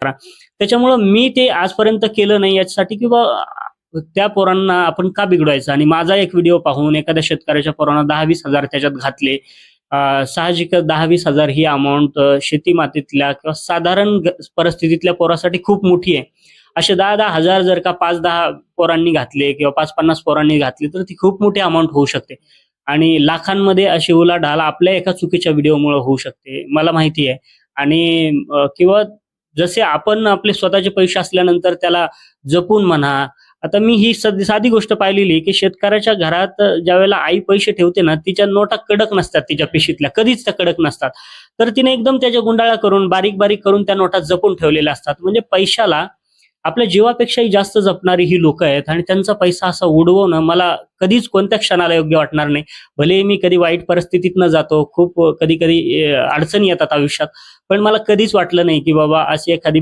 त्याच्यामुळं मी ते आजपर्यंत केलं नाही याच्यासाठी की त्या पोरांना आपण का बिघडवायचं. आणि माझा एक व्हिडिओ पाहून एखाद्या शेतकऱ्याच्या पोरांना 10-20 हजार त्याच्यात घातले. साहजिकच 10-20 हजार ही अमाऊंट शेती मातीतल्या किंवा साधारण परिस्थितीतल्या पोरासाठी खूप मोठी आहे. असे 10-10 हजार जर का 5-10 पोरांनी घातले किंवा 5-50 पोरांनी घातले तर ती खूप मोठी अमाऊंट होऊ शकते. आणि लाखांमध्ये अशी उलाढाल आपल्या एका चुकीच्या व्हिडिओमुळे होऊ शकते, मला माहिती आहे. आणि किंवा जसे आपण आपले स्वतःचे पैसे असल्यानंतर त्याला जपून म्हणा. आता मी ही साधी गोष्ट पाहिलेली की शेतकऱ्याच्या घरात ज्यावेळेला आई पैसे ठेवते ना, तिच्या नोटा कडक नसतात तिच्या पिशीतल्या, कधीच त्या कडक नसतात. तर तिने एकदम त्याच्या गुंडाळ्या करून बारीक-बारीक करून त्या नोटा जपून ठेवलेल्या असतात. म्हणजे पैशाला आपल्या जीवापेक्षाही जास्त जपणारी ही लोकं आहेत आणि त्यांचा पैसा असा उडवणं मला कधीच कोणत्या क्षणाला योग्य वाटणार नाही. भलेही मी कधी वाईट परिस्थितीतनं जातो, खूप कधी-कधी अडचणी येतात आयुष्यात. पण मला कधीच वाटलं नाही की बाबा अशी एखादी